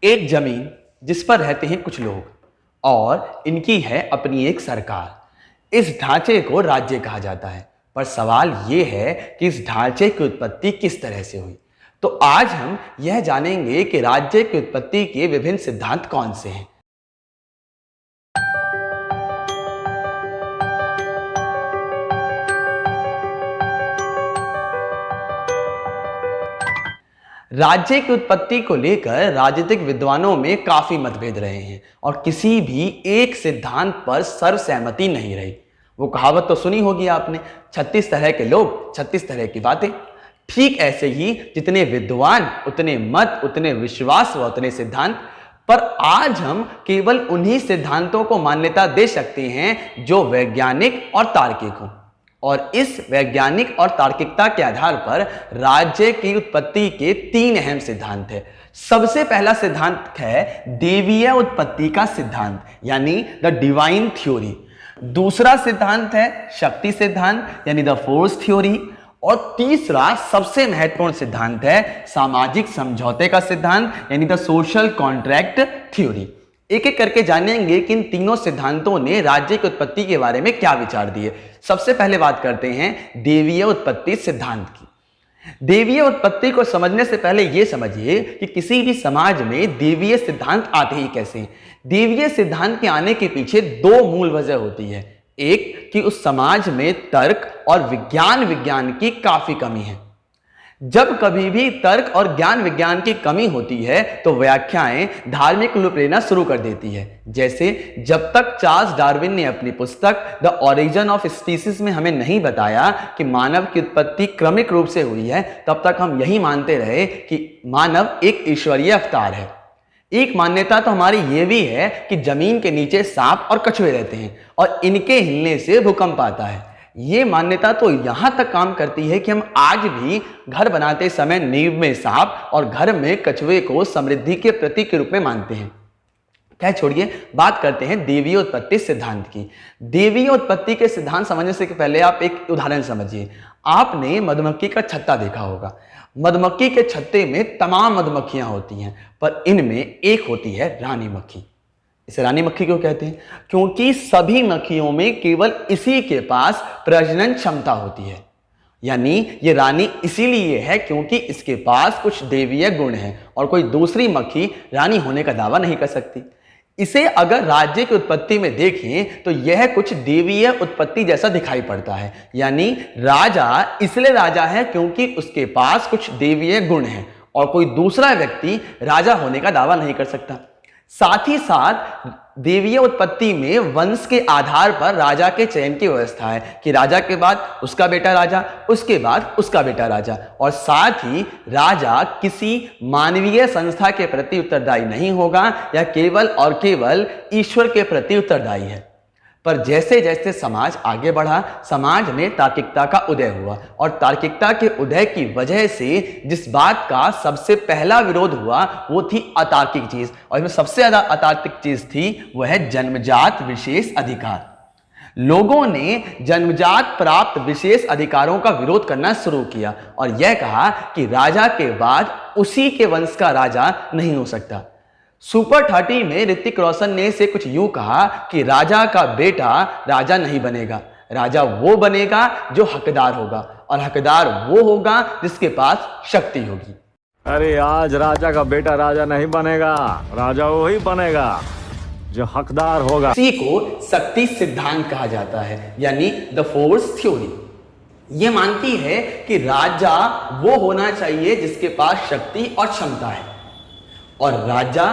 एक जमीन जिस पर रहते हैं कुछ लोग और इनकी है अपनी एक सरकार। इस ढांचे को राज्य कहा जाता है। पर सवाल यह है कि इस ढांचे की उत्पत्ति किस तरह से हुई। तो आज हम यह जानेंगे कि राज्य की उत्पत्ति के विभिन्न सिद्धांत कौन से हैं। राज्य की उत्पत्ति को लेकर राजनीतिक विद्वानों में काफी मतभेद रहे हैं और किसी भी एक सिद्धांत पर सर्वसहमति नहीं रही। वो कहावत तो सुनी होगी आपने, 36 तरह के लोग 36 तरह की बातें। ठीक ऐसे ही जितने विद्वान उतने मत, उतने विश्वास व उतने सिद्धांत। पर आज हम केवल उन्हीं सिद्धांतों को मान्यता दे सकते हैं जो वैज्ञानिक और तार्किक हों। और इस वैज्ञानिक और तार्किकता के आधार पर राज्य की उत्पत्ति के 3 अहम सिद्धांत हैं। सबसे पहला सिद्धांत है देवीय उत्पत्ति का सिद्धांत, यानी द डिवाइन थ्योरी। दूसरा सिद्धांत है शक्ति सिद्धांत, यानी द फोर्स थ्योरी। और तीसरा सबसे महत्वपूर्ण सिद्धांत है सामाजिक समझौते का सिद्धांत, यानी द सोशल कॉन्ट्रैक्ट थ्योरी। एक एक करके जानेंगे कि इन तीनों सिद्धांतों ने राज्य की उत्पत्ति के बारे में क्या विचार दिए। सबसे पहले बात करते हैं देवीय उत्पत्ति सिद्धांत की। देवीय उत्पत्ति को समझने से पहले यह समझिए कि किसी भी समाज में देवीय सिद्धांत आते ही कैसे हैं। देवीय सिद्धांत के आने के पीछे 2 मूल वजह होती है। एक कि उस समाज में तर्क और विज्ञान की काफी कमी है। जब कभी भी तर्क और ज्ञान विज्ञान की कमी होती है तो व्याख्याएं धार्मिक रूप लेना शुरू कर देती है। जैसे जब तक चार्ल्स डार्विन ने अपनी पुस्तक द ओरिजिन ऑफ स्पीसीज में हमें नहीं बताया कि मानव की उत्पत्ति क्रमिक रूप से हुई है, तब तक हम यही मानते रहे कि मानव एक ईश्वरीय अवतार है। एक मान्यता तो हमारी यह भी है कि जमीन के नीचे सांप और कछुए रहते हैं और इनके हिलने से भूकंप आता है। ये मान्यता तो यहां तक काम करती है कि हम आज भी घर बनाते समय नींव में सांप और घर में कछुए को समृद्धि के प्रतीक के रूप में मानते हैं। क्या छोड़िए, बात करते हैं देवीय उत्पत्ति सिद्धांत की। देवीय उत्पत्ति के सिद्धांत समझने से पहले आप एक उदाहरण समझिए। आपने मधुमक्खी का छत्ता देखा होगा। मधुमक्खी के छत्ते में तमाम मधुमक्खियां होती हैं, पर इनमें एक होती है रानी मक्खी। इसे रानी मक्खी क्यों कहते हैं? क्योंकि सभी मक्खियों में केवल इसी के पास प्रजनन क्षमता होती है। यानी ये रानी इसीलिए है क्योंकि इसके पास कुछ देवीय गुण हैं और कोई दूसरी मक्खी रानी होने का दावा नहीं कर सकती। इसे अगर राज्य की उत्पत्ति में देखें तो यह कुछ देवीय उत्पत्ति जैसा दिखाई पड़ता है। यानी राजा इसलिए राजा है क्योंकि उसके पास कुछ देवीय गुण हैं और कोई दूसरा व्यक्ति राजा होने का दावा नहीं कर सकता। साथ ही साथ देवीय उत्पत्ति में वंश के आधार पर राजा के चयन की व्यवस्था है कि राजा के बाद उसका बेटा राजा, उसके बाद उसका बेटा राजा। और साथ ही राजा किसी मानवीय संस्था के प्रति उत्तरदायी नहीं होगा या केवल और केवल ईश्वर के प्रति उत्तरदायी है। पर जैसे जैसे समाज आगे बढ़ा, समाज में तार्किकता का उदय हुआ और तार्किकता के उदय की वजह से जिस बात का सबसे पहला विरोध हुआ वो थी अतार्किक चीज। और इसमें सबसे ज्यादा अतार्किक चीज थी वह है जन्मजात विशेष अधिकार। लोगों ने जन्मजात प्राप्त विशेष अधिकारों का विरोध करना शुरू किया और यह कहा कि राजा के बाद उसी के वंश का राजा नहीं हो सकता। सुपर 30 में ऋतिक रोशन ने इसे कुछ यूं कहा कि राजा का बेटा राजा नहीं बनेगा, राजा वो बनेगा जो हकदार होगा और हकदार वो होगा जिसके पास शक्ति होगी। अरे आज राजा का बेटा राजा नहीं बनेगा, राजा वही बनेगा जो हकदार होगा। इसी को शक्ति सिद्धांत कहा जाता है, यानी द फोर्स थ्योरी। यह मानती है कि राजा वो होना चाहिए जिसके पास शक्ति और क्षमता है और राजा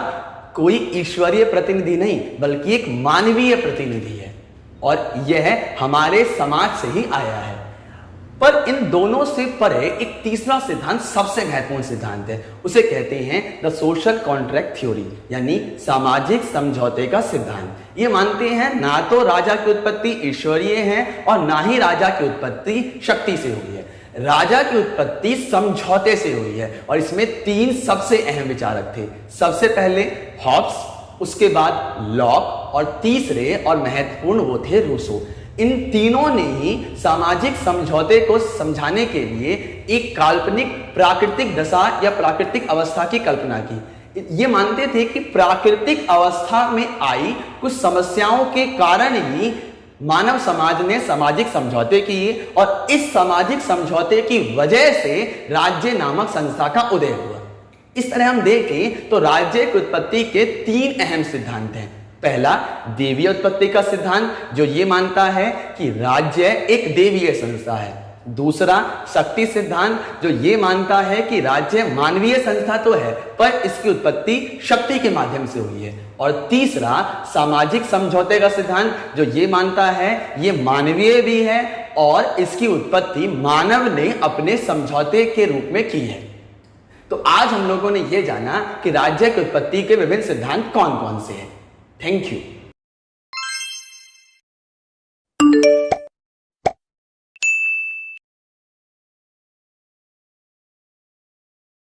कोई ईश्वरीय प्रतिनिधि नहीं बल्कि एक मानवीय प्रतिनिधि है और यह हमारे समाज से ही आया है। पर इन दोनों से परे एक तीसरा सिद्धांत सबसे महत्वपूर्ण सिद्धांत है। उसे कहते हैं द सोशल कॉन्ट्रैक्ट थ्योरी, यानी सामाजिक समझौते का सिद्धांत। ये मानते हैं ना तो राजा की उत्पत्ति ईश्वरीय है और ना ही राजा की उत्पत्ति शक्ति से हुई है। राजा की उत्पत्ति समझौते से हुई है और इसमें 3 सबसे अहम विचारक थे। सबसे पहले हॉब्स, उसके बाद लॉक और तीसरे और महत्वपूर्ण वो थे रूसो। इन तीनों ने ही सामाजिक समझौते को समझाने के लिए एक काल्पनिक प्राकृतिक दशा या प्राकृतिक अवस्था की कल्पना की। ये मानते थे कि प्राकृतिक अवस्था में आई कुछ समस्याओं के कारण ही मानव समाज ने सामाजिक समझौते किए और इस सामाजिक समझौते की वजह से राज्य नामक संस्था का उदय हुआ। इस तरह हम देखें तो राज्य की उत्पत्ति के 3 अहम सिद्धांत हैं। पहला, देवीय उत्पत्ति का सिद्धांत, जो ये मानता है कि राज्य एक देवीय संस्था है। दूसरा, शक्ति सिद्धांत, जो ये मानता है कि राज्य मानवीय संस्था तो है पर इसकी उत्पत्ति शक्ति के माध्यम से हुई है। और तीसरा, सामाजिक समझौते का सिद्धांत, जो ये मानता है ये मानवीय भी है और इसकी उत्पत्ति मानव ने अपने समझौते के रूप में की है। तो आज हम लोगों ने ये जाना कि राज्य की उत्पत्ति के विभिन्न सिद्धांत कौन कौन से हैं। Thank you.